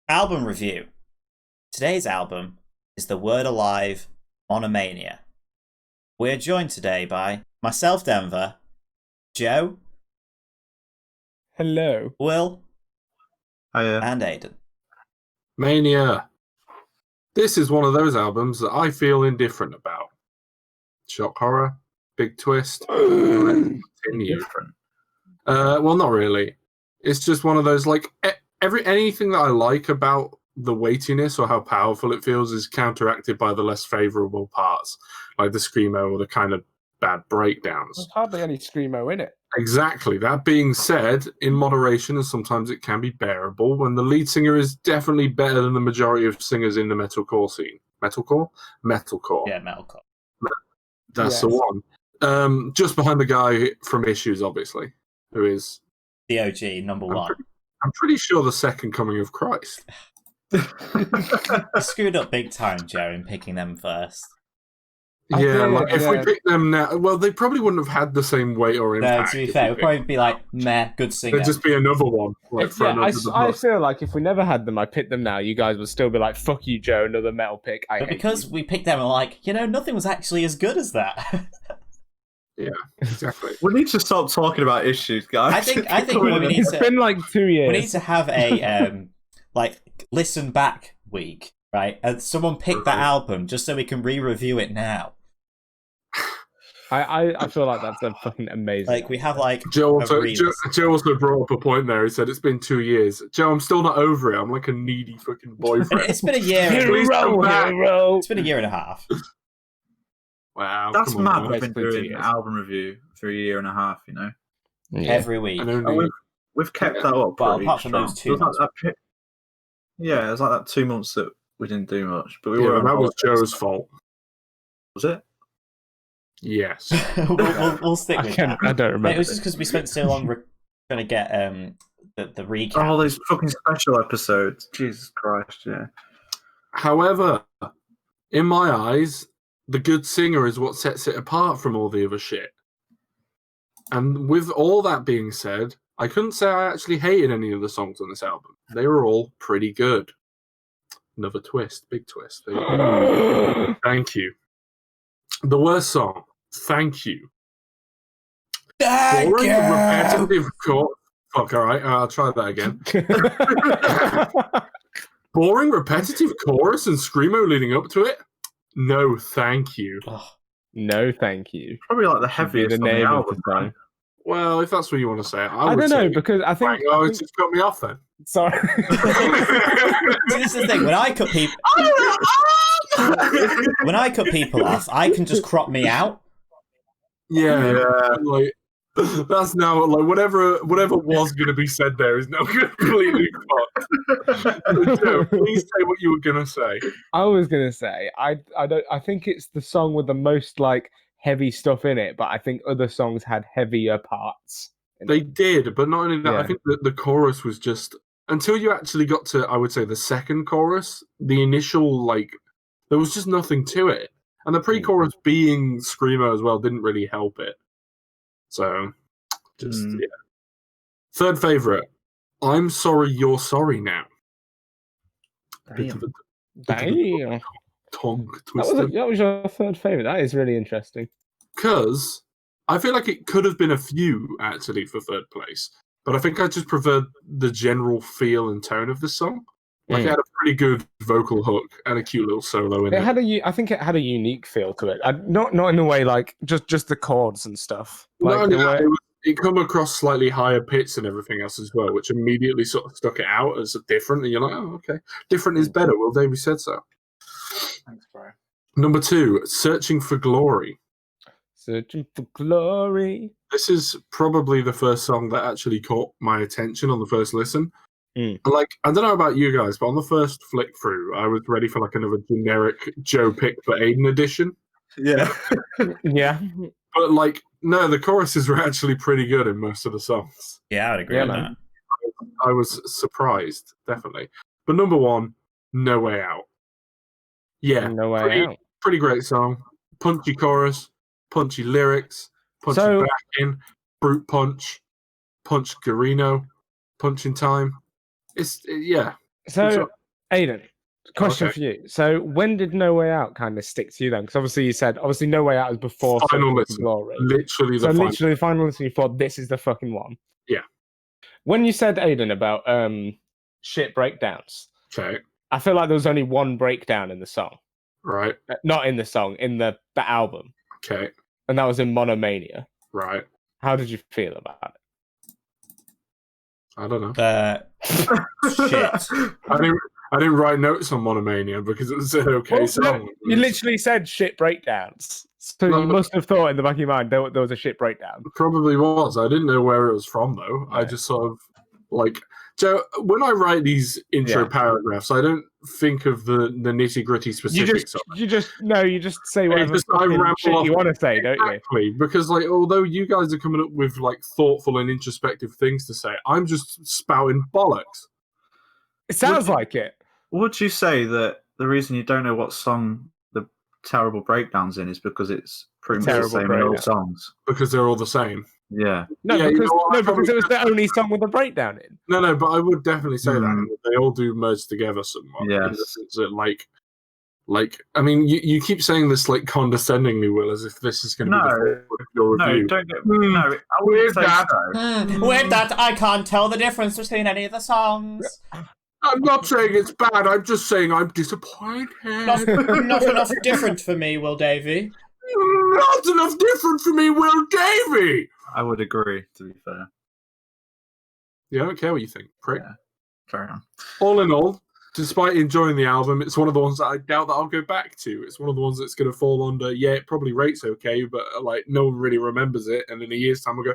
Album review. Today's album is the Word Alive MONOMANIA. We're joined today by myself, Denver, Joe, hello, Will, Hiya. and Aidan. Mania. This is one of those albums that I feel indifferent about. Shock horror, big twist. Continue. Different. Well, not really. It's just one of those, like, anything that I like about the weightiness or how powerful it feels is counteracted by the less favourable parts, like the screamo or the kind of bad breakdowns. there's hardly any screamo in it. Exactly. That being said, in moderation, and sometimes it can be bearable, when the lead singer is definitely better than the majority of singers in the metalcore scene. Metalcore? Metalcore. Yeah, metalcore. That's the one. Just behind the guy from Issues, obviously, who is The OG, number one. I'm pretty sure the second coming of Christ. You screwed up big time, Joe, in picking them first. If we pick them now, well, they probably wouldn't have had the same weight or No, impact. to be fair, it would probably be like, meh, good singer. There'd just be another one. I feel like if we never had them, I picked them now, you guys would still be like, fuck you, Joe, another metal pick. But because we picked them, we're like, nothing was actually as good as that. Yeah, exactly. We need to stop talking about issues, guys. I think we need It's to. been like 2 years. We need to have a listen back week, right? And someone pick that album just so we can re-review it now. I feel like that's a fucking amazing. Like we have like Joe Joe also brought up a point there. He said it's been 2 years. Joe, I'm still not over it. I'm like a needy fucking boyfriend. It's been a year. Hero. It's been a year and a half. Wow, That's come on, mad. man. We've been Basically 2 doing years. an album review for a year and a half, Every week. And And only, we've kept that up. Well, pretty apart from those strong. 2 months. Yeah, it was like that 2 months that we didn't do much, but we yeah, were. on that was holidays. Joe's fault. Was it? Yes. we'll stick with that. I don't remember. It was just because we spent so long trying to get the recap. Oh, those fucking special episodes. Jesus Christ, yeah. However, in my eyes, the good singer is what sets it apart from all the other shit. And with all that being said, I couldn't say I actually hated any of the songs on this album. They were all pretty good. Another twist, big twist. There you go. Thank you. The worst song, Thank You. Boring, repetitive chorus. Fuck, alright, I'll try that again. Boring, repetitive chorus and screamo leading up to it? No, thank you. No, thank you. Probably like the Should be heaviest the on the name of album. the song. Well, if that's what you want to say, I don't know, because I think... Oh, it's just got me off then. Sorry. See, this is the thing. When I cut people off, I can just crop me out. Yeah. Like, that's now, like, whatever was going to be said there is now completely fucked. Joe, please say what you were going to say. I was gonna say I think it's the song with the most like heavy stuff in it, but I think other songs had heavier parts. They did, but not only that, Yeah. I think that the chorus was just, until you actually got to, I would say, the second chorus, the initial, like, there was just nothing to it. And the pre-chorus being screamo as well didn't really help it. So, yeah. Third favourite, I'm Sorry You're Sorry Now. Bit of a Damn. tongue twister. That was your third favorite. That is really interesting. Because I feel like it could have been a few, actually, for third place. But I think I just preferred the general feel and tone of the song. Like, it had a pretty good vocal hook and a cute little solo in it. I think it had a unique feel to it. Not in a way like just the chords and stuff. Not Like only the that, way, it come across slightly higher pitch and everything else as well, which immediately sort of stuck it out as a different. And you're like, oh, okay. Different is better. Well, Davey said so. Thanks, bro. Number 2, Searching for Glory. Searching for Glory. This is probably the first song that actually caught my attention on the first listen. Like, I don't know about you guys, but on the first flick through, I was ready for like another generic Joe pick for Aiden edition. Yeah. Yeah. But like, no, the choruses were actually pretty good in most of the songs. Yeah, I would agree with that. I was surprised, definitely. But number 1, No Way Out. Yeah, No Way Out. pretty great song. Punchy chorus, punchy lyrics, punchy back in, brute punch, punch Garino, punch in time. Yeah. So Aiden, question Okay. for you. So when did No Way Out kind of stick to you then? Because obviously you said No Way Out was before Final Circle of listen. Glory. Literally So the final. literally the final listen, you thought this is the fucking one. Yeah. When you said, Aiden, about shit breakdowns, Okay. I feel like there was only one breakdown in the song. Right. Not in the song, in the album. Okay. And that was in Monomania. Right. How did you feel about it? I don't know. Shit. I didn't write notes on Monomania because it was an okay Well, song. no, you literally said shit breakdowns. So No, you but- must have thought in the back of your mind there was a shit breakdown. Probably was. I didn't know where it was from though. I Right. just sort of like Joe. When I write these intro Yeah. paragraphs, I don't think of the nitty gritty specifics of it. You just say whatever I fucking ramble shit off. you want to say, don't you? Exactly, because like although you guys are coming up with like thoughtful and introspective things to say, I'm just spouting bollocks. It sounds like it. Would you say that the reason you don't know what song the terrible breakdown's in is because it's pretty much the Terrible same in all breakdown. songs? Because they're all the same. Yeah. No, Yeah, you because, know what, I because probably it was the only song with a breakdown in. No, but I would definitely say Hmm. that they all do merge together somewhat. In the Yes. sense that, like, I mean, you keep saying this like condescendingly, Will, as if this is going to be the No. focus of your No, review. don't get. No, I wouldn't say that. so. With that, I can't tell the difference between any of the songs. I'm not saying it's bad. I'm just saying I'm disappointed. Not enough different for me, Will Davey. Not enough different for me, Will Davey. I would agree, to be fair. Yeah, I don't care what you think, prick. Yeah. Fair enough. All in all, despite enjoying the album, it's one of the ones that I doubt that I'll go back to. It's one of the ones that's going to fall under, yeah, it probably rates okay, but like no one really remembers it. And in a year's time, we'll go,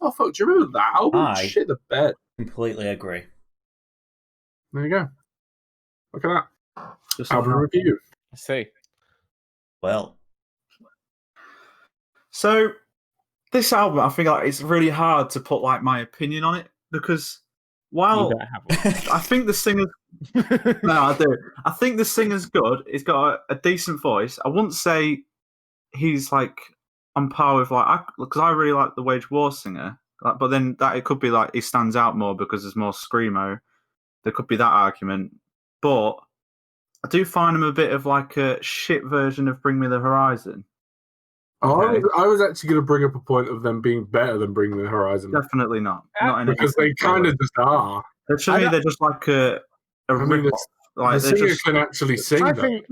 oh, fuck, do you remember that album? Aye. Shit the bed. Completely agree. There you go. Look at that. Just Album like that. review. I see. Well, So, this album, I think like, it's really hard to put like my opinion on it because You while better have I think the singer's one. no, I do. I think the singer's good. He's got a decent voice. I wouldn't say he's like on par with like because I really like the Wage War singer. Like, but then that it could be like he stands out more because there's more screamo. There could be that argument, but I do find him a bit of like a shit version of Bring Me the Horizon. Oh, Okay. I was actually going to bring up a point of them being better than Bring Me the Horizon. Definitely not. Not in Because they kind of just are. To me, they're just like a mean, rip-off. Like the they're singer just can actually sing, I though. think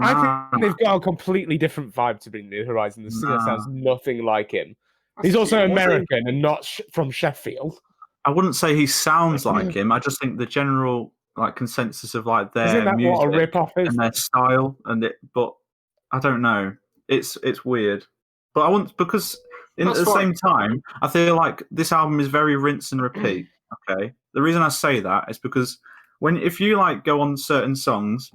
they've got a completely different vibe to Bring Me the Horizon. The singer Nah. sounds nothing like him. He's also American and not from Sheffield. I wouldn't say he sounds like him. I just think the general like consensus of like Isn't their that what a music rip-off is? and their style and it, but I don't know. It's weird. But I want because at That's the fine. same time, I feel like this album is very rinse and repeat. Okay, the reason I say that is because if you like go on certain songs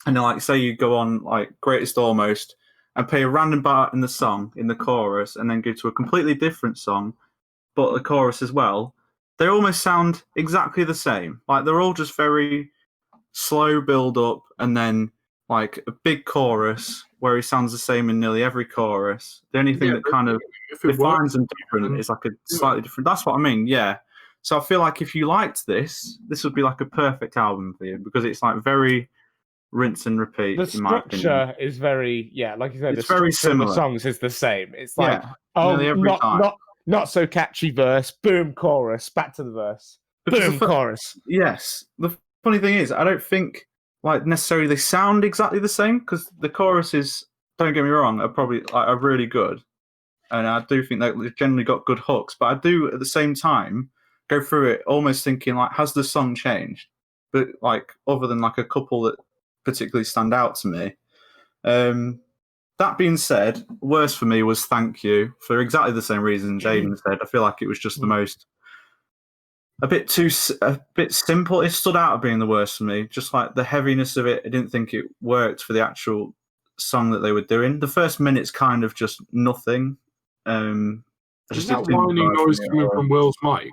and then, like say you go on like Greatest Almost and play a random part in the song in the chorus and then go to a completely different song but the chorus as well, they almost sound exactly the same. Like they're all just very slow build up and then like a big chorus where he sounds the same in nearly every chorus. The only thing Yeah, that kind of if it defines works, them different is like a slightly different. That's what I mean. Yeah. So I feel like if you liked this would be like a perfect album for you because it's like very rinse and repeat. The in my opinion. structure is very, like you said, It's the very structure of the similar. songs is the same. It's like, Yeah, nearly every time. not so catchy verse, boom, chorus, back to the verse, Because boom, the chorus. Yes. The funny thing is, I don't think like necessarily they sound exactly the same because the choruses, don't get me wrong, are probably are really good, and I do think that they've generally got good hooks. But I do at the same time go through it almost thinking like, has the song changed? But like other than like a couple that particularly stand out to me. That being said, worst for me was Thank You for exactly the same reasons Aiden said. I feel like it was just the most. A bit simple. It stood out as being the worst for me. Just like the heaviness of it, I didn't think it worked for the actual song that they were doing. The first minute's kind of just nothing. Is that whining noise coming from Will's mic?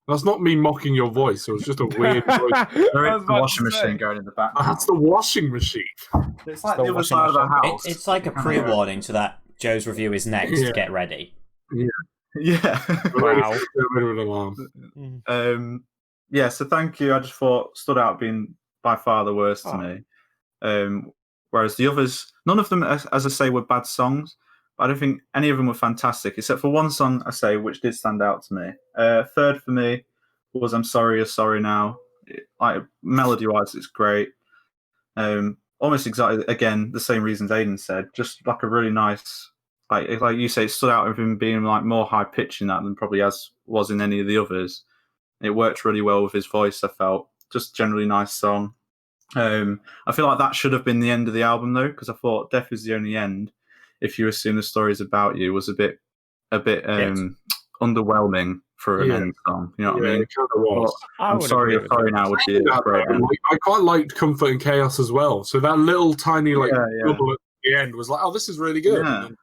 That's not me mocking your voice. It was just a weird voice. There is the washing machine going in the back. That's the washing machine. It's like the the other washing side of the machine. house. it's like a pre-warning to that Joe's review is next. Yeah. Get ready. Yeah. Wow. A bit of an alarm. Yeah, so Thank You, I just thought stood out being by far the worst to me. Whereas the others, none of them, as I say, were bad songs. But I don't think any of them were fantastic, except for one song I say which did stand out to me. Third for me was "I'm Sorry You're Sorry Now." Like melody-wise, it's great. Almost exactly again the same reasons Aiden said. Just like a really nice, like you say, it stood out with him being like more high pitched in that than probably as was in any of the others. It worked really well with his voice. I felt just generally nice song. I feel like that should have been the end of the album though, because I thought "Death Is the Only End," if you assume the story's about you, was a bit underwhelming for an end song. You know what I mean? It kind of was. I'm sorry now would be a great end. I quite liked "Comfort and Chaos" as well. So that little tiny double at the end was like, oh, this is really good. Yeah. And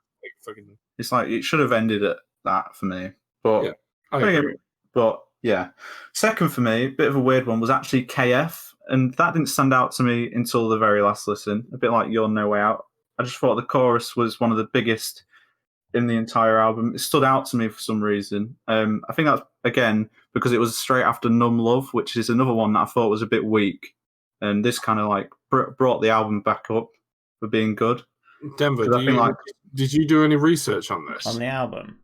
then, it's like it should have ended at that for me. But yeah, second for me, a bit of a weird one, was actually KF. And that didn't stand out to me until the very last listen, a bit like Your No Way Out. I just thought the chorus was one of the biggest in the entire album. It stood out to me for some reason. I think that's, again, because it was straight after Numb Love, which is another one that I thought was a bit weak. And this kind of like brought the album back up for being good. Denver, did you do any research on this? On the album?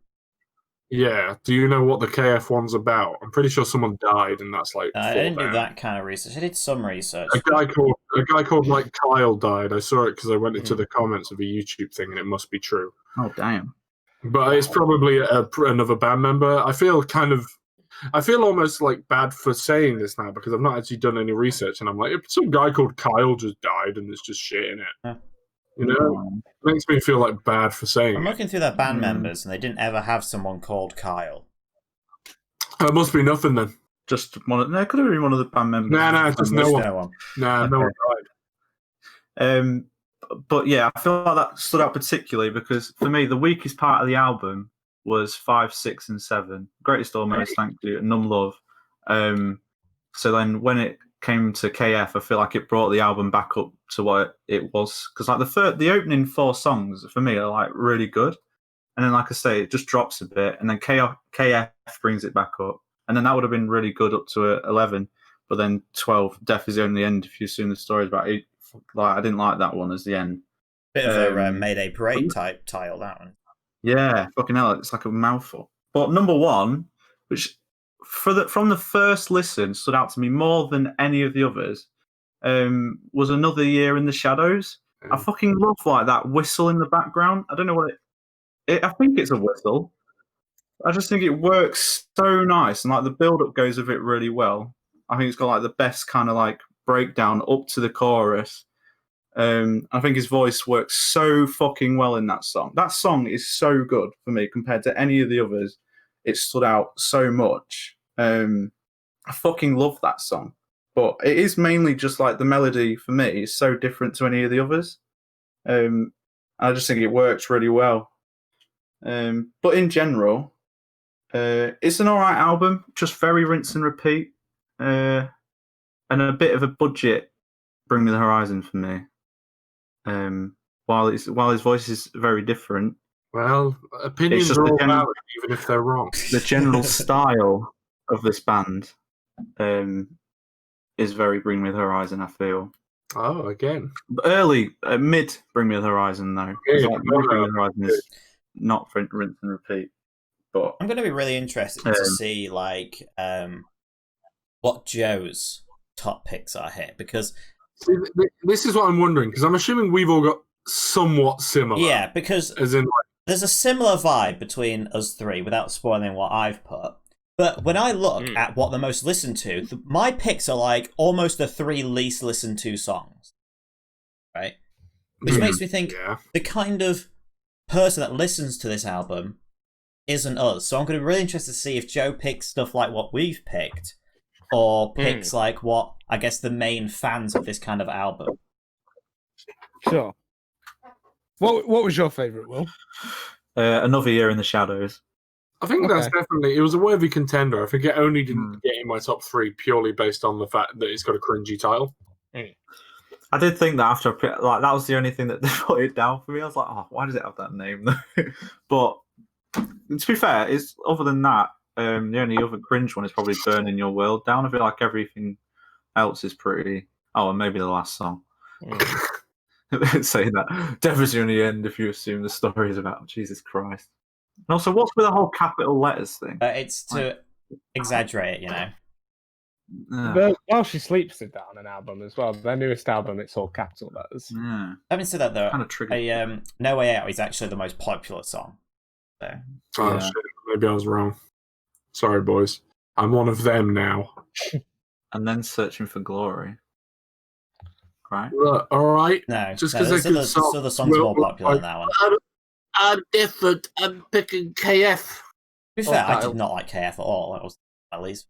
Yeah. Do you know what the KF one's about? I'm pretty sure someone died, and that's like. I didn't do that kind of research. I did some research. A guy called like Kyle died. I saw it because I went into the comments of a YouTube thing, and it must be true. Oh damn! But it's probably another band member. I feel almost like bad for saying this now because I've not actually done any research, and I'm like, if some guy called Kyle just died, and there's just shit in it. Huh. You know, it makes me feel like bad for saying. I'm looking through their band members, and they didn't ever have someone called Kyle. It must be nothing then. Just one. It could have been one of the band members. Nah, just no one. Nah, no one died. But yeah, I feel like that stood out particularly because for me, the weakest part of the album was 5, 6, and 7. Greatest Almost, thank you, and Numb Love. So then when it came to KF, I feel like it brought the album back up to what it was, because like the opening 4 songs for me are like really good, and then like I say, it just drops a bit, and then KF brings it back up, and then that would have been really good up to 11, but then 12, Death Is the Only End, if you assume the story is about it. Like I didn't like that one as the end. Bit of a Mayday Parade type title, that one. Yeah, fucking hell, it's like a mouthful. But number 1, which from the first listen stood out to me more than any of the others, was Another Year in the Shadows. I fucking love like that whistle in the background. I don't know what I think it's a whistle. I just think it works so nice, and like the build-up goes with it really well. I think it's got like the best kind of like breakdown up to the chorus. I think his voice works so fucking well in that song. That song is so good for me compared to any of the others. It stood out so much. I fucking love that song. But it is mainly just like the melody for me is so different to any of the others. I just think it works really well. But in general, it's an alright album, just very rinse and repeat. And a bit of a budget Bring Me the Horizon for me. While his voice is very different. Well, opinions are all valid, even if they're wrong. The general style of this band is very Bring Me the Horizon, I feel. Oh, again. Mid Bring Me the Horizon, though. Yeah, Bring Me the Horizon is not rinse and repeat. But I'm going to be really interested to see like what Joe's top picks are here, because this is what I'm wondering, because I'm assuming we've all got somewhat similar. Yeah, because as in, there's a similar vibe between us three without spoiling what I've put. But when I look at what the most listened to, my picks are like almost the 3 least listened to songs. Right? Which makes me think the kind of person that listens to this album isn't us. So I'm going to be really interested to see if Joe picks stuff like what we've picked, or picks like what, I guess, the main fans of this kind of album. Sure. What was your favourite, Will? Another Year in the Shadows. I think that's definitely, it was a worthy contender. I think it only didn't get in my top 3 purely based on the fact that it's got a cringy title. I did think that after that was the only thing that put it down for me. I was like, oh, why does it have that name? But to be fair, it's other than that, the only other cringe one is probably Burning Your World Down. I feel like everything else is pretty. Oh, and maybe the last song. Saying that. Death is in the end if you assume the story is about Jesus Christ. And also, what's with the whole capital letters thing? It's to exaggerate it, you know. While She Sleeps did that on an album as well. Their newest album, it's all capital letters. Yeah. Having said that, though, Kind of triggered. No Way Out is actually the most popular song. So. Oh, shit. Maybe I was wrong. Sorry, boys. I'm one of them now. And then Searching for Glory. Right? All right. No, Just because they're good songs. So the song's more popular than that one. I'm different. I'm picking KF. To be fair, I did not like KF at all. That was at least.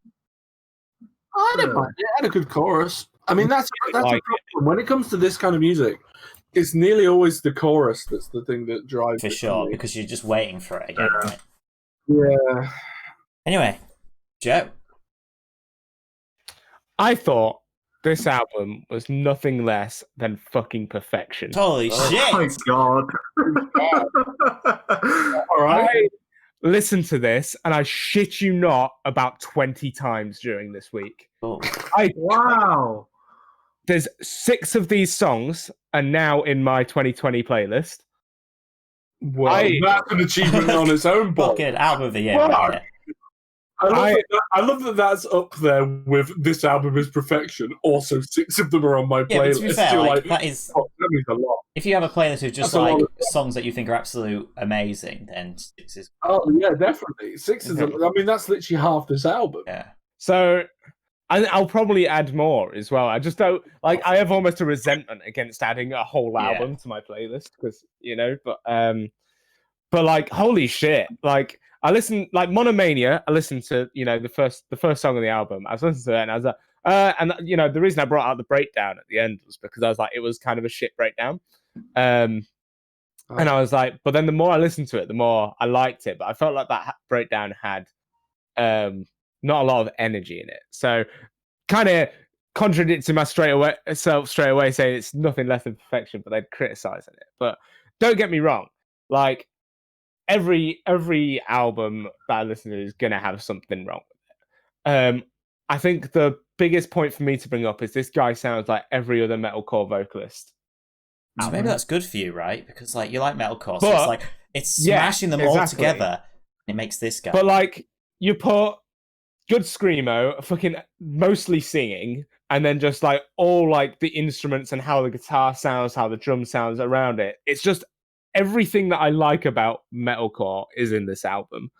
I didn't mind it. It had a good chorus. I mean, that's a problem. When it comes to this kind of music, it's nearly always the chorus that's the thing that drives For it sure, me. because you're just waiting for it again, right? Yeah. Anyway, Joe. I thought this album was nothing less than fucking perfection. Holy shit! Oh my god. All right. I listened to this and I shit you not about 20 times during this week. Oh. Wow. There's 6 of these songs are now in my 2020 playlist. Well, that's an achievement on its own, boy. Fucking album of the year, Well, right here. I love that that's up there with This Album is Perfection. Also, 6 of them are on my Yeah, but playlist. to be fair, You're like, that is. oh, that means a lot. If you have a playlist with just That's a lot like of- songs that you think are absolute amazing, then 6 is. Oh, yeah, definitely. 6 is, I mean, that's literally half this album. Yeah. So I'll probably add more as well. I just don't like. I have almost a resentment against adding a whole album to my playlist because but like, holy shit! Like, I listened like Monomania. I listened to the first song of the album. I was listening to it and I was like, and the reason I brought out the breakdown at the end was because I was like, it was kind of a shit breakdown. And I was like, but then the more I listened to it, the more I liked it. But I felt like that breakdown had not a lot of energy in it. So kind of contradicting myself straight away saying it's nothing less than perfection, but they'd criticizing it. But don't get me wrong, like every album that I listen to is gonna have something wrong with it. I think the biggest point for me to bring up is this guy sounds like every other metalcore vocalist. So maybe that's good for you, right? Because like you like metalcore, so But- it's like it's smashing them all exactly. together. And it makes this guy. But like you put good screamo, fucking mostly singing, and then just like all like the instruments and how the guitar sounds, how the drum sounds around it. It's just everything that I like about metalcore is in this album.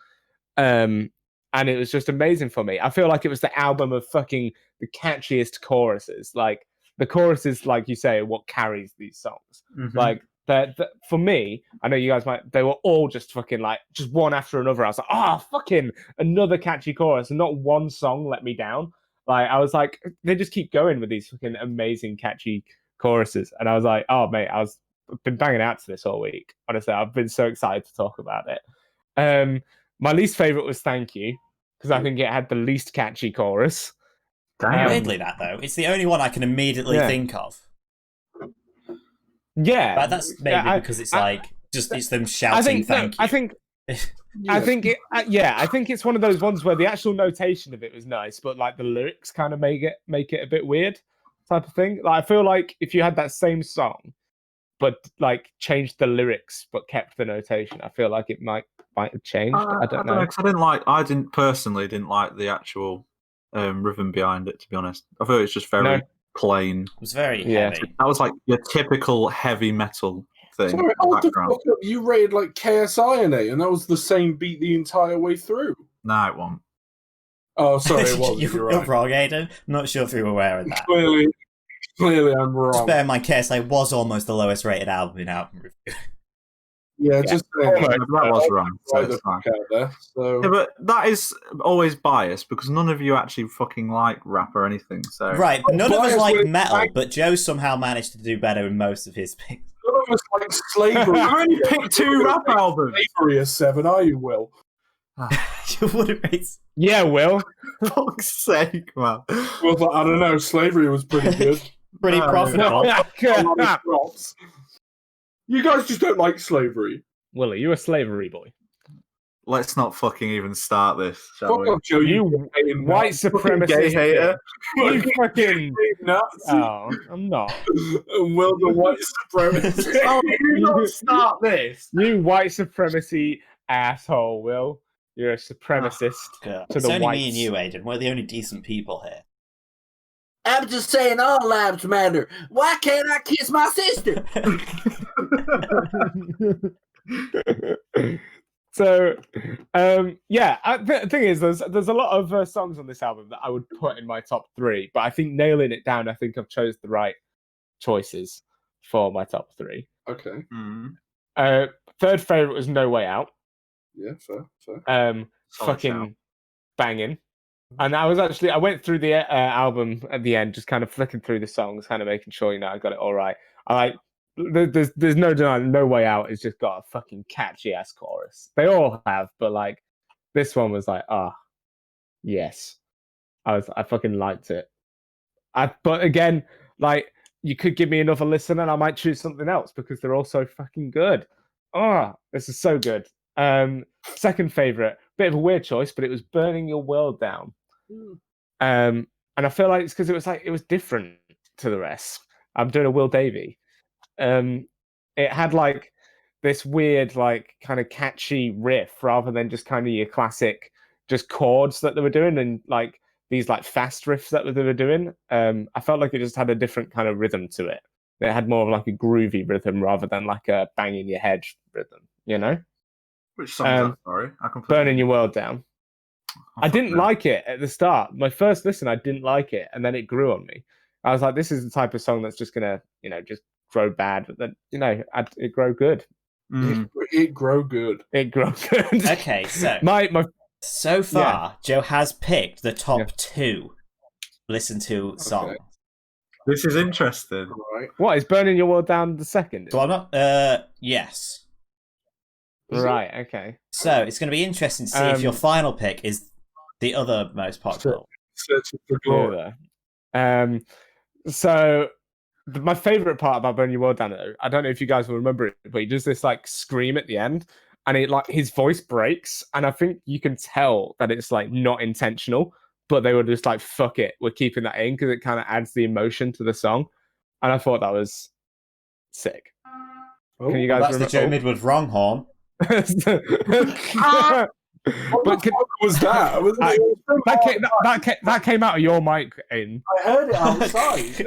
And it was just amazing for me. I feel like it was the album of fucking the catchiest choruses. Like the choruses, like you say, are what carries these songs. Mhm. Like that for me, I know you guys they were all just fucking like just one after another. I was like, fucking another catchy chorus, and not one song let me down. Like I was like, they just keep going with these fucking amazing catchy choruses, and I was like, oh mate, I've been banging out to this all week. Honestly, I've been so excited to talk about it. My least favorite was Thank You, because I think it had the least catchy chorus. Damn. Weirdly, that though, it's the only one I can immediately think of. Yeah, But that's maybe because it's it's them shouting I think thank you. I think it's one of those ones where the actual notation of it was nice, but like the lyrics kind of make it a bit weird type of thing. Like I feel like if you had that same song, but like changed the lyrics but kept the notation, I feel like it might have changed. I don't know. 'Cause I didn't personally like the actual rhythm behind it. To be honest, I thought it was just very plain. It was very Yeah. heavy. That was like your typical heavy metal thing. Sorry, in the background. you rated like KSI in it, and that was the same beat the entire way through. No, it won't. Oh, sorry, it wasn't. You're You're right. wrong, Aiden. Not sure if you were aware of that. Clearly, I'm Just wrong. bear in mind, KSA was almost the lowest rated album in album review. Yeah, just saying. Yeah, that was wrong. So Right the it's fine. fuck out there. So Yeah, but that is always biased because none of you actually fucking like rap or anything. So Right, but none of us Bias like with- metal, but Joe somehow managed to do better in most of his picks. none of us like slavery. I've only picked 2 rap albums. Slavery is 7, are you, Will? You wouldn't rate. Yeah, Will. Fuck's sake, man. Well, I don't know. Slavery was pretty good. Pretty Oh, profitable. A lot of props. You guys just don't like slavery. Willie, you a slavery boy. let's not fucking even start this, shall Fuck we? off, Joe. You fucking white nuts. Fucking supremacist. gay hater. You fucking. Nuts. Oh, I'm not. And Will the white supremacist. Oh, you don't start this. You white supremacy asshole, Will. You're a supremacist God. to It's the only whites. me and you, Aiden. We're the only decent people here. I'm just saying all lives matter. Why can't I kiss my sister? So, yeah. The thing is, there's a lot of songs on this album that I would put in my top 3, but I think nailing it down, I think I've chose the right choices for my top 3. Okay. Third favorite was No Way Out. Yeah, fair. Solid Fucking shout. banging. And I went through the album at the end, just kind of flicking through the songs, kind of making sure, I got it all right. There's no denying, No Way Out has just got a fucking catchy ass chorus. They all have, but like this one was like, yes, I fucking liked it. But again, like you could give me another listen and I might choose something else because they're all so fucking good. This is so good. Second favorite, bit of a weird choice, but it was Burning Your World Down. And I feel like it's because it was different to the rest. I'm doing a Will Davey. It had like this weird, like kind of catchy riff rather than just kind of your classic just chords that they were doing and like these like fast riffs that they were doing. I felt like it just had a different kind of rhythm to it. It had more of like a groovy rhythm rather than like a banging your head rhythm, Which song is that? Sorry, I completely. Burning Your World Down. I didn't know. like it at the start. My first listen, I didn't like it, and then it grew on me. I was like, this is the type of song that's just gonna, just grow bad, but then, it grow good. It grow good. It grow good. Okay, so my so far, Joe has picked the top 2 listen to songs. This is interesting. Right. What is Burning Your World Down the second? So I'm not. Yes. Right. Okay. So it's going to be interesting to see if your final pick is the other most popular. Searching for glory. So my favorite part about Burning Your World Down, though, I don't know if you guys will remember it, but he does this like scream at the end, and it like his voice breaks, and I think you can tell that it's like not intentional, but they were just like, "Fuck it, we're keeping that in" because it kind of adds the emotion to the song, and I thought that was sick. Oh, Can you guys That's the remember? Joe Midwood wrong horn. What the fuck was that? That came out of your mic, Aiden. I heard it outside.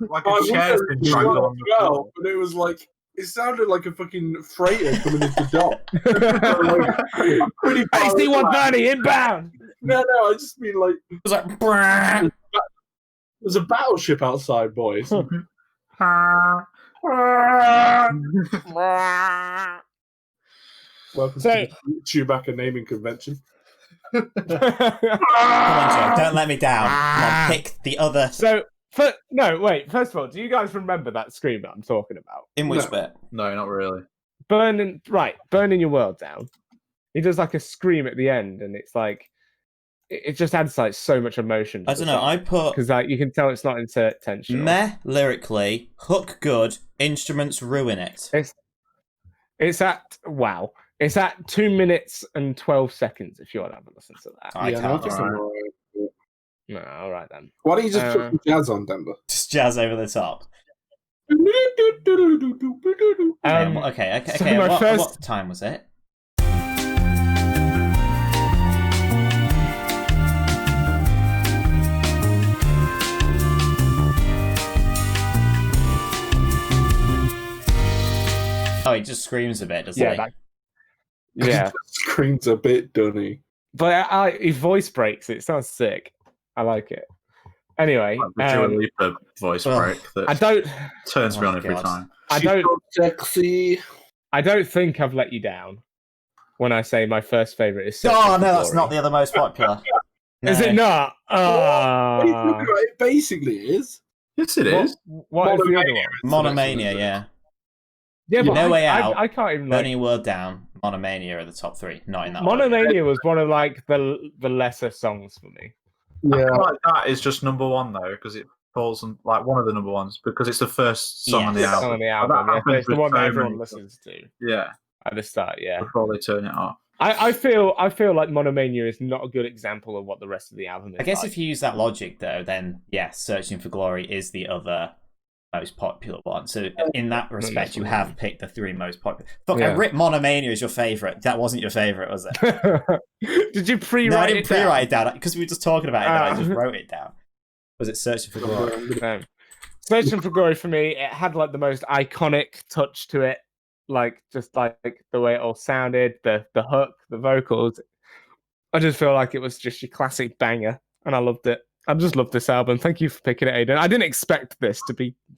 Like My a chair's window been was dragged shut along the as well, floor. but it was like it sounded like a fucking freighter coming into dock. I'm pretty far AC-130 away. inbound. No, I just mean like It was like, "Brrrr." there's a battleship outside, boys. Welcome So- to the Chewbacca naming convention. Come on, Joe, don't let me down. Come on, pick the other. So, wait. First of all, do you guys remember that scream that I'm talking about? In which No. bit? No, not really. Burning Your World Down. He does like a scream at the end, and it's like it just adds like so much emotion. I don't know. I put because like you can tell it's not intentional. meh lyrically, hook good, instruments ruin it. It's at 2 minutes and 12 seconds. If you want to have a listen to that. I no, can't. just alright. alright. No, all right then. Why don't you just put Uh, some jazz on, Denver? Just jazz over the top. Okay. so my What time was it? Oh, he just screams a bit, doesn't he? Yeah. Screams a bit dunny. But his voice breaks. It sounds sick. I like it. Anyway, Like the Dua Lipa voice well, break that I don't. turns Oh me on my every God. time. I She's don't. so sexy. I don't think I've let you down when I say my first favorite is. Oh no, that's not the other most popular. Is it not? What are you talking about? It basically is. Yes, it is. What is the other one? Monomania, yeah. Yeah, but No Way Out, I can't even. Burning Your World Down, Monomania are the top 3. Not in that order. Monomania was one of like the lesser songs for me. I feel like that is just number one though, because it falls on like one of the number ones because it's the first song on the Yes. Song album. on the album. That Yeah, happens it's the with one that so everyone many- listens to Yeah, at the start. Yeah. before they turn it off. I feel like Monomania is not a good example of what the rest of the album is. I guess like. if you use that logic, though, then yes, Searching for Glory is the other most popular one. So in that respect, you have picked the three most popular. Fuck, I ripped Monomania as your favourite. That wasn't your favourite, was it? Did you pre-write No, I didn't it pre-write it down because we were just talking about it. I just wrote it down. Was it Searching for Glory? No. Searching for Glory for me, it had like the most iconic touch to it, like just like the way it all sounded, the hook, the vocals. I just feel like it was just your classic banger, and I loved it. I just love this album. Thank you for picking it, Aidan. I didn't expect this to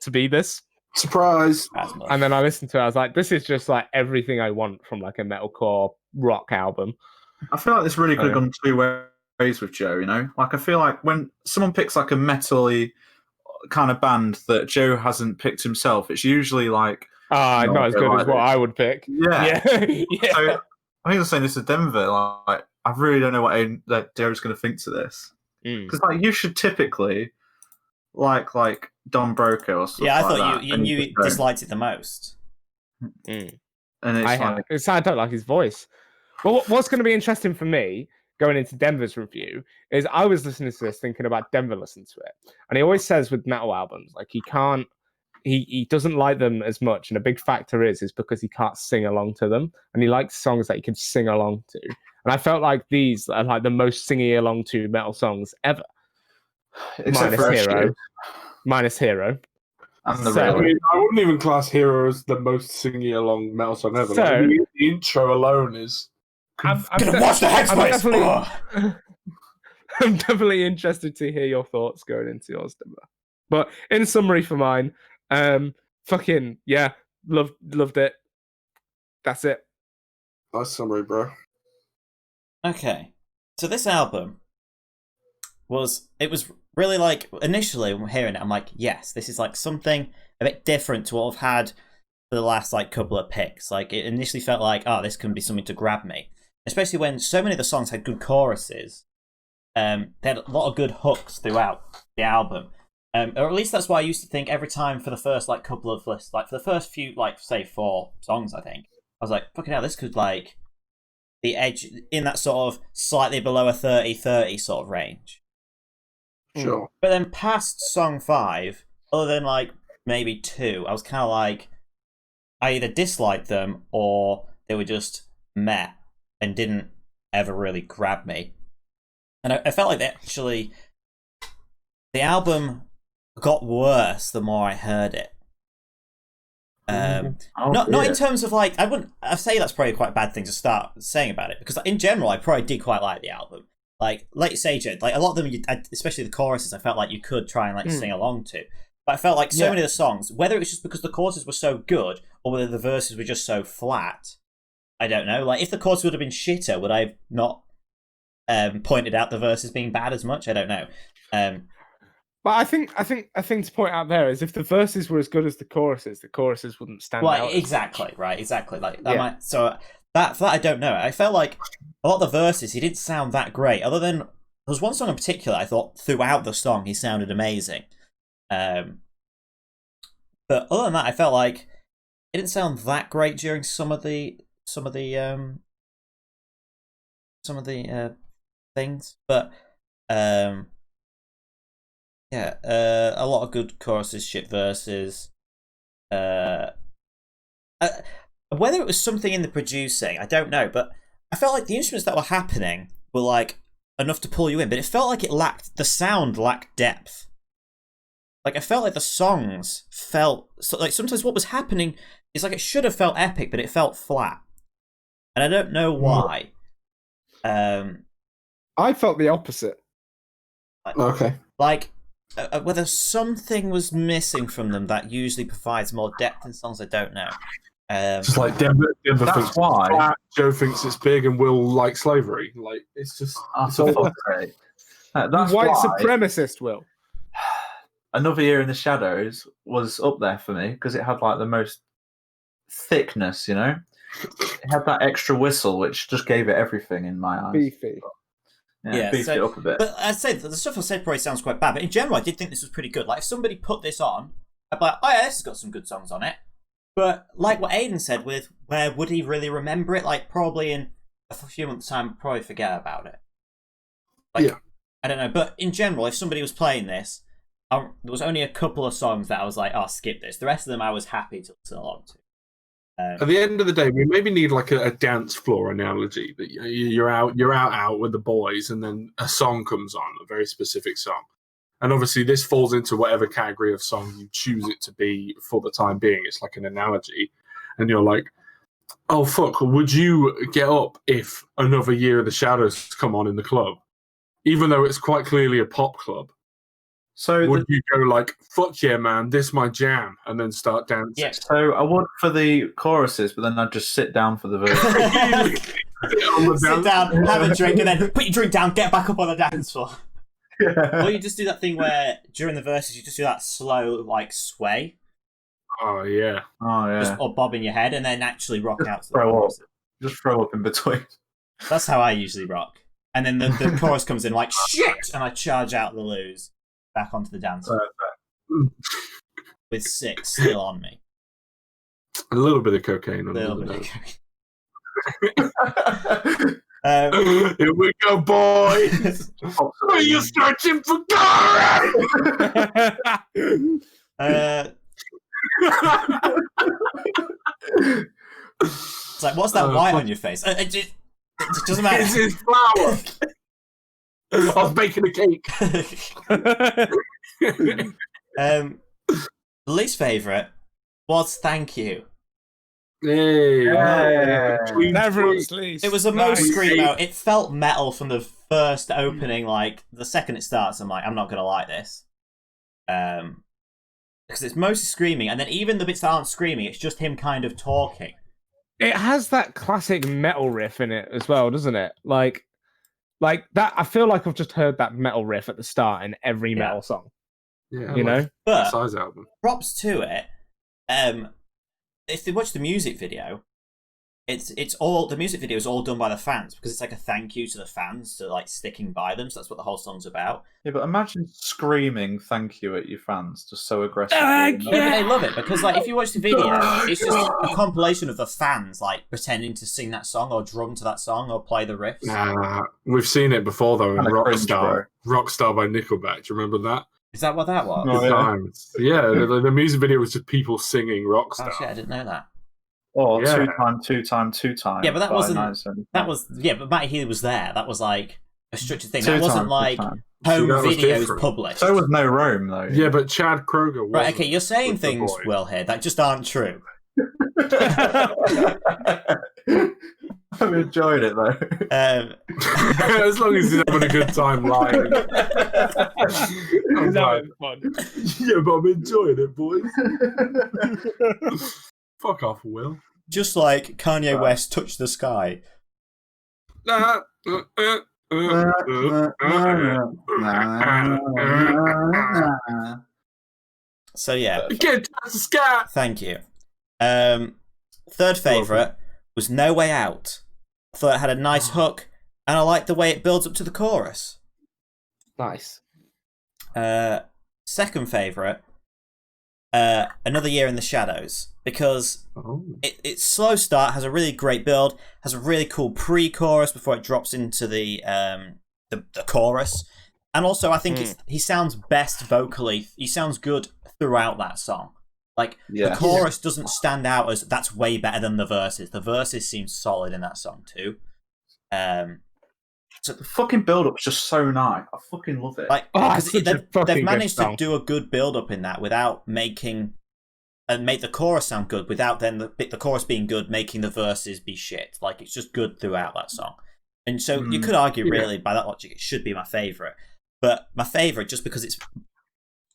be this. Surprise! And then I listened to it. I was like, this is just like everything I want from like a metalcore rock album. I feel like this really could have gone two ways with Joe. You know, like I feel like when someone picks like a metal-y kind of band that Joe hasn't picked himself, it's usually like not as good as what I would pick. Yeah. Yeah. So, I think I was saying this to Denver. Like, I really don't know what Joe's going to think to this. Because like you should typically like Don Broco or stuff. Yeah, I like thought that, you disliked it the most. And it's I don't like his voice. But what's going to be interesting for me going into Denver's review is I was listening to this thinking about Denver listening to it, and he always says with metal albums like he doesn't like them as much, and a big factor is because he can't sing along to them, and he likes songs that he can sing along to. And I felt like these are like the most singy along to metal songs ever. Except for Hero. Minus Hero. And the I wouldn't even class Hero as the most singy along metal song ever. So, like, the intro alone is... I'm gonna watch the Headspace! I'm definitely interested to hear your thoughts going into yours, Denver. But in summary for mine, fucking, yeah, loved it. That's it. Nice summary, bro. Okay, so this album was really like, initially when hearing it, I'm like, yes, this is like something a bit different to what I've had for the last like couple of picks. Like it initially felt like, oh, this can be something to grab me, especially when so many of the songs had good choruses. They had a lot of good hooks throughout the album, or at least that's what I used to think every time for the first like couple of lists, like for the first few, like say 4 songs, I think I was like, fucking hell, this could like the edge in that sort of slightly below a 30-30 sort of range. Sure. But then past song 5, other than like maybe 2, I was kind of like, I either disliked them or they were just meh and didn't ever really grab me. And I felt like the album got worse the more I heard it. Not in terms of like, I'd say that's probably quite a bad thing to start saying about it, because in general I probably did quite like the album. Like you say, Jed, like a lot of them, especially the choruses, I felt like you could try and like sing along to. But I felt like so many of the songs, whether it was just because the choruses were so good or whether the verses were just so flat, I don't know. Like if the chorus would have been shitter, would I have not pointed out the verses being bad as much? I don't know. But I think to point out there is if the verses were as good as the choruses wouldn't stand out. Well, exactly, right, exactly. Like that so that I don't know. I felt like a lot of the verses he didn't sound that great. Other than there was one song in particular I thought throughout the song he sounded amazing. But other than that, I felt like it didn't sound that great during some of the things. But a lot of good choruses, shit verses. Whether it was something in the producing, I don't know, but I felt like the instruments that were happening were like enough to pull you in, but it felt like the sound lacked depth. Like I felt like the songs felt like sometimes what was happening is like it should have felt epic, but it felt flat, and I don't know why. I felt the opposite. Okay. Like whether something was missing from them that usually provides more depth in songs, I don't know. Just like Denver that's thinks why it's fat, Joe thinks it's big, and Will like slavery. Like it's just that's white why supremacist, Will. Another Year in the Shadows was up there for me because it had like the most thickness, you know. It had that extra whistle, which just gave it everything in my eyes. Beefy. Beefed it up a bit. But I'd say the stuff I said probably sounds quite bad, but in general I did think this was pretty good. Like if somebody put this on, I'd be like, oh yeah, this has got some good songs on it. But like what Aidan said with where would he really remember it? Like probably in a few months' time, I'd probably forget about it. Like, Yeah. I don't know, but in general, if somebody was playing this, there was only a couple of songs that I was like, "Oh, skip this." The rest of them, I was happy to listen along to. At the end of the day, we maybe need like a dance floor analogy that you're out with the boys, and then a song comes on, a very specific song, and obviously this falls into whatever category of song you choose it to be for the time being. It's like an analogy, and you're like, "Oh fuck, would you get up if Another Year of the Shadows come on in the club, even though it's quite clearly a pop club?" So Would you go like, "Fuck yeah, man, this my jam," and then start dancing? Yeah. So I would for the choruses, but then I'd just sit down for the verse. Sit down, have a drink, and then put your drink down, get back up on the dance floor. Yeah. Or you just do that thing where during the verses you just do that slow like sway, Oh yeah. Oh yeah. or bob in your head, and then actually rock out to the throw up. chorus. Just throw up in between. That's how I usually rock. And then the chorus comes in like shit, and I charge out the loos back onto the dance floor with 6 still on me. A little bit of cocaine A on little the bit. Here we go, boys. Are you searching for God? It's like, what's that white on your face? It doesn't matter. This is flour. I was baking a cake. Least favourite was Thank You. Hey, Everyone's least. It was the most Nice. screamo. It felt metal from the first opening. Like the second it starts, I'm like, I'm not gonna like this, because it's mostly screaming, and then even the bits that aren't screaming, it's just him kind of talking. It has that classic metal riff in it as well, doesn't it? Like that. I feel like I've just heard that metal riff at the start in every metal song. Yeah, You know, But size album. props to it. If they watch the music video, it's all the music video is all done by the fans because it's like a thank you to the fans for like sticking by them. So that's what the whole song's about. Yeah, but imagine screaming "thank you" at your fans just so aggressively. Thank Yeah, but they love it because like if you watch the video, it's just a compilation of the fans like pretending to sing that song or drum to that song or play the riffs. Nah, we've seen it before though in Kinda cringe, Rockstar. Rockstar by Nickelback. Do you remember that? Is that what that was? Oh, Good yeah. times. Yeah, the music video was just people singing Rockstar. Oh shit, I didn't know that. Or Yeah. 2 time, 2 time, 2 time. Yeah, but that by wasn't- 975. That was but Matty Healy was there. That was like a structured thing. 2 That wasn't time, 2 like time. home See, that was videos different. published. So was no Rome though. Yeah, but Chad Kroger was. Right, okay, you're saying with the things, boy. Will, here that just aren't true. I've enjoyed it though. As long as he's having a good time lying. I'm like, fun. yeah, but I'm enjoying it, boys. Fuck off, Will. Just like Kanye West touched the sky. So yeah, Get to the sky. thank you. Third favourite was No Way Out. I thought it had a nice hook, and I liked the way it builds up to the chorus. Nice. Second favourite, Another Year in the Shadows, because Oh. its slow start has a really great build, has a really cool pre-chorus before it drops into the chorus, and also I think he sounds best vocally. He sounds good throughout that song. Like the chorus doesn't stand out as that's way better than the verses. The verses seem solid in that song too. So the fucking build up's just so nice. I fucking love it. Like it's such a they've fucking managed good to song. do a good build up in that without making and make the chorus sound good without then the chorus being good, making the verses be shit. Like it's just good throughout that song. And so you could argue really by that logic it should be my favourite. But my favourite just because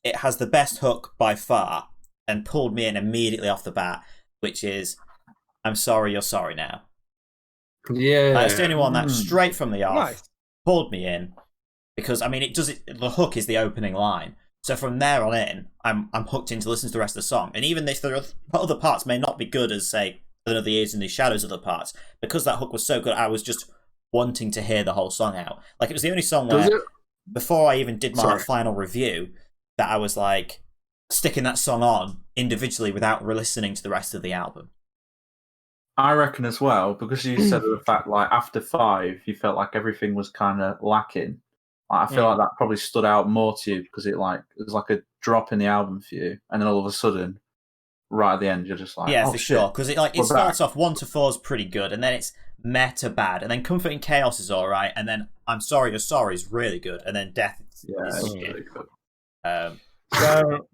it has the best hook by far and pulled me in immediately off the bat, which is I'm sorry you're sorry now. Yeah. It's the only one that straight from the off Nice. pulled me in because I mean the hook is the opening line, so from there on in I'm hooked in to listen to the rest of the song, and even if the other parts may not be good as say Another Years in the Shadows other parts, because that hook was so good I was just wanting to hear the whole song out. Like it was the only song where before I even did my final review that I was like sticking that song on individually without re-listening to the rest of the album. I reckon as well, because you said the fact like after 5, you felt like everything was kind of lacking. Like, I feel like that probably stood out more to you because it was like a drop in the album for you, and then all of a sudden, right at the end, you're just like, yeah, oh, for shit. sure. Because it starts off 1 to 4 is pretty good, and then it's meta bad, and then Comfort in Chaos is all right, and then I'm Sorry You're Sorry is really good, and then Death is shit. Really good. So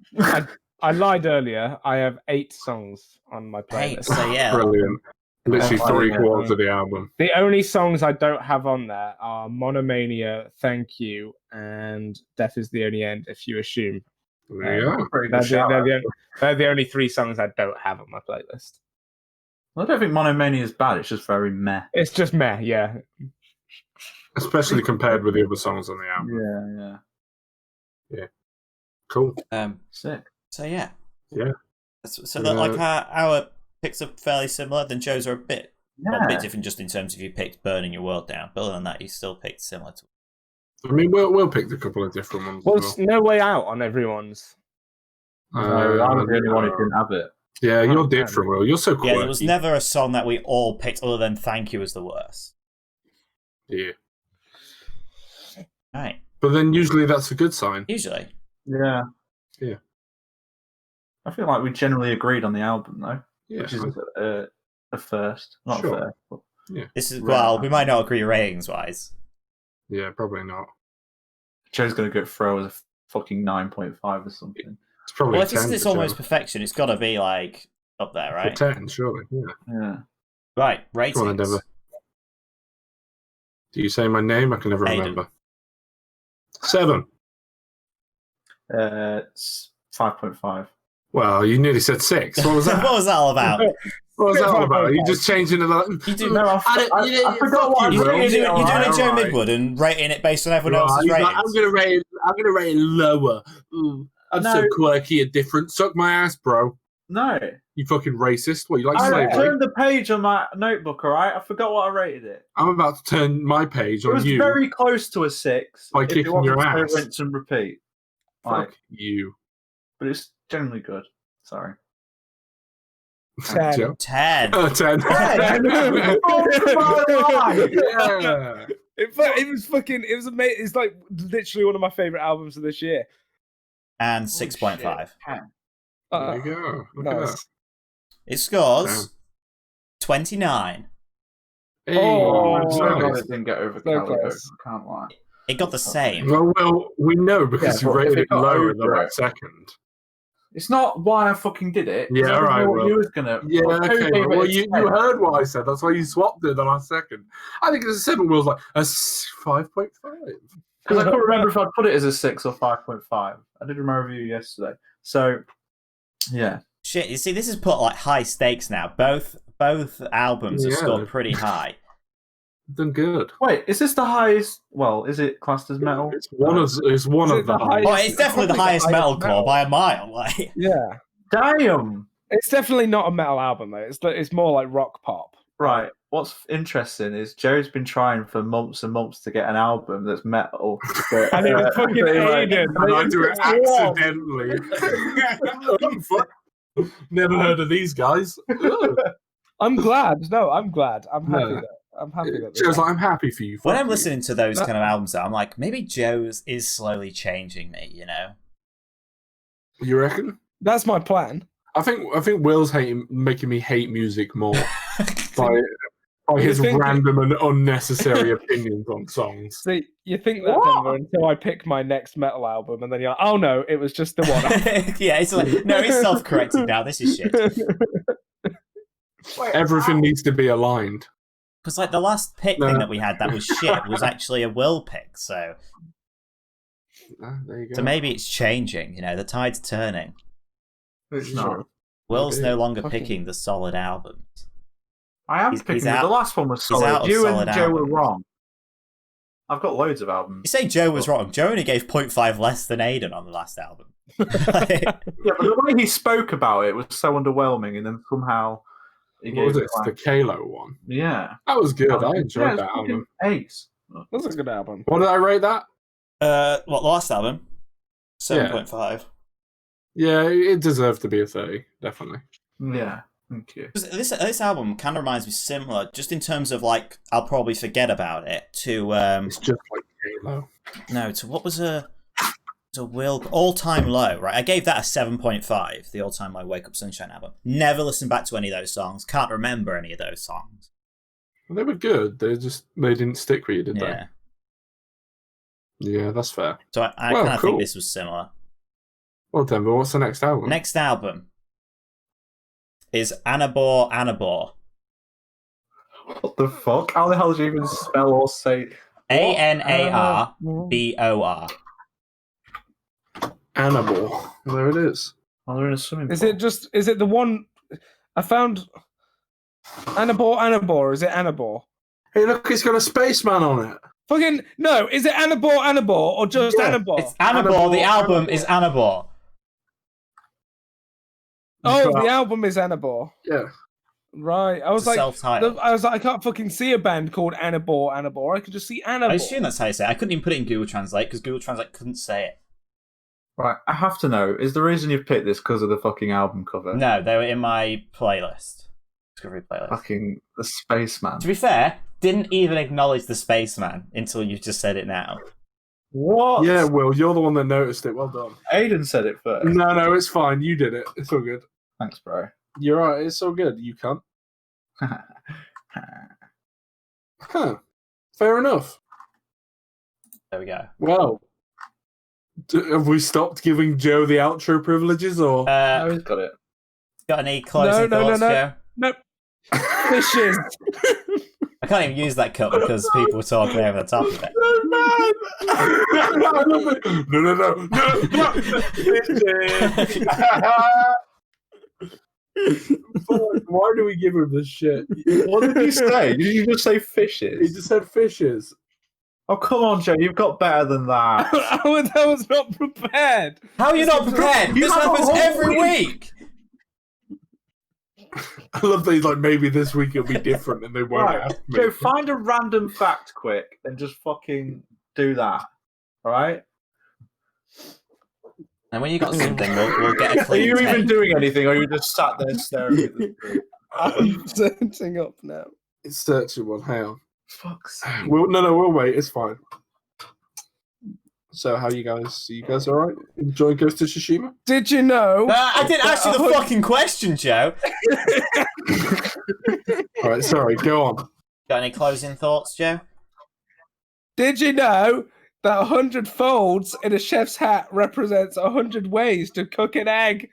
I lied earlier. I have 8 songs on my playlist. So yeah, Brilliant. Literally Oh, 3/4 of the album. The only songs I don't have on there are Monomania, Thank You, and Death is the Only End, if you assume. There you go. Pretty They're good shout. they're the only 3 songs I don't have on my playlist. I don't think Monomania is bad. It's just very meh. It's just meh, yeah. Especially compared with the other songs on the album. Yeah. Cool. Sick. So yeah. Yeah. So that like our picks are fairly similar. Then Joe's are a bit different, just in terms of you picked Burning Your World Down. But other than that, you still picked similar to. I mean, we'll pick a couple of different ones. Well, as it's No Way Out on everyone's. No, I was the only one who didn't have it. Yeah, you're different, Will. You're so quirky. Yeah, there was never a song that we all picked other than Thank You as the worst. Yeah. Right. But then usually that's a good sign. Usually. Yeah. Yeah. I feel like we generally agreed on the album, though. Yeah. Which is a first. Not Sure. a first. But... Yeah. This is, well, we might not agree ratings-wise. Yeah, probably not. Joe's going to go throw as a fucking 9.5 or something. It's probably Well, if 10 it's for almost Joe. perfection, it's got to be, like, up there, right? 10, surely. Yeah. Yeah. Right, ratings. Come on, Endeavour. Do you say my name? I can never Aiden. remember. 7. It's 5.5. Well, you nearly said 6. What was that? What was that all about? What was that all about? Are you just changing it? Like, You do, No, I forgot what I you're rated doing it. a Joe alright. Midwood and rating it based on everyone else's he's ratings. like, I'm gonna rate it lower. Ooh, I'm so No. quirky and different. Suck my ass, bro. No. You fucking racist. What, you like I slavery? turned the page on my notebook, alright? I forgot what I rated it. I'm about to turn my page It on was you. very close to a 6. By if it kicking wasn't your so ass. rinse and repeat. Fuck you. But it's generally good. Sorry. 10. Joe? 10. 10. Yeah. Yeah. It was fucking. It was amazing. It's like literally one of my favorite albums of this year. And 6.5. There you go. Look at that. Nice. It scores Damn. 29. Hey, Oh, I'm so glad nice. it didn't get over So Calico. close. I can't lie. It got the same. Well, we know because Yeah, you but if rated it it got lower over than that it- second. It's not why I fucking did it. 'cause Yeah, I didn't alright, know what well. you was gonna. Yeah, Joe okay. gave it Well, a you 10. heard what I said. That's why you swapped it the last second. I think it's a 7. Will's like a 5.5. Because I couldn't remember if I'd put it as a 6 or 5.5. I did my review yesterday. So, yeah. Shit, you see, this has put like high stakes now. Both albums have Yeah. scored pretty high. Done good. Wait, is this the highest? Well, is it classed as metal? It's one of Is it the the highest. Oh, it's definitely the Probably highest the highest metalcore metal. by a mile. Like, Yeah, Damn! it's definitely not a metal album though. It's more like rock pop. Right. What's interesting is Joe's been trying for months and months to get an album that's metal. But, And it was fucking Aiden. And I do it Wow. accidentally. Fuck. Never heard of these guys. I'm glad. No, I'm glad. I'm happy. No. That, I'm happy that. Joe's like, I'm happy for you. when Fuck I'm you. listening to those kind of albums, I'm like, maybe Joe's is slowly changing me, you know? You reckon? That's my plan. I think Will's making me hate music more by his You think- random and unnecessary opinions on songs. See, you think that Denver, until I pick my next metal album, and then you're like, oh no, it was just the one. Yeah, it's like, no, it's self-correcting now. This is shit. Everything needs to be aligned. Because like the last pick thing that we had that was shit was actually a Will pick. So There you go. so maybe it's changing. You know, the tide's turning. it's not. Will's Maybe. no longer Fucking- picking the solid albums. I am He's picking it. out- The last one was he's out solid. of You solid and Joe were albums. wrong. I've got loads of You albums. say Joe was wrong. Joe only gave 0.5 less than Aiden on the last album. Like, Yeah, but the way he spoke about it was so underwhelming, and then somehow he What was gave it? it like, The Kalo one. yeah. That was good. I Yeah, enjoyed it's that album. fucking ace. That's a good album. What did I rate that? what, the last album? 7.5. Yeah, it deserved to be a 30, definitely. Yeah. Thank you. This album kind of reminds me similar, just in terms of like I'll probably forget about it. To It's just like Halo. no, to what was a Will All Time Low, right? I gave that a 7.5. The All Time Low Wake Up Sunshine album. Never listened back to any of those songs. Can't remember any of those songs. Well, they were good. They didn't stick with you, did Yeah. they? Yeah, that's fair. So I Well, kind of cool. think this was similar. Well, Denver, what's the next album? Next album is Anabor. What the fuck? How the hell do you even spell or say Anarbor. Annabelle. There it is. Oh, they're in a swimming pool. Is it the one I found? Anabor, is it Anabor? Hey, look, it's got a spaceman on it. Fucking no, is it Anabor or just Anabor? It's Anabor. The album is Anabor. Oh, the album is Anabor. Yeah. Right. I was like, self-titled. I can't fucking see a band called Anabor. I could just see Anabor. I assume that's how you say it. I couldn't even put it in Google Translate because Google Translate couldn't say it. Right, I have to know, is the reason you've picked this because of the fucking album cover? No, they were in my playlist. Discovery playlist. Fucking the Spaceman. To be fair, didn't even acknowledge the Spaceman until you just said it now. What? Yeah, Will, you're the one that noticed it. Well done. Aiden said it first. No, it's fine. You did it. It's all good. Thanks, bro. You're right. It's all good. You can't. Huh. Fair enough. There we go. Well, have we stopped giving Joe the outro privileges, or? No, he's got it. Got any closing No. thoughts, Joe? Nope. Fishes. I can't even use that cut because people were talking over the top of it. No. Why do we give him this shit? What did you say? Did you just say fishes? He just said fishes. Oh, come on, Joe. You've got better than that. I was not prepared. How are you not prepared? You This have a happens whole every week. I love that he's like, maybe this week it'll be different and they won't Right, ask me. Joe, find a random fact quick and just fucking do that. All right? And when you got something, we'll get a Are clean you take. even doing anything, or are you just sat there staring at the screen? I'm searching up now. It's searching one. Hang on. Fuck's sake. We'll wait. It's fine. So, how you guys? You guys all right? Enjoying Ghost of Tsushima? Did you know? I didn't ask you the fucking question, Joe. All right. Sorry. Go on. Got any closing thoughts, Joe? Did you know that 100 folds in a chef's hat represents 100 ways to cook an egg?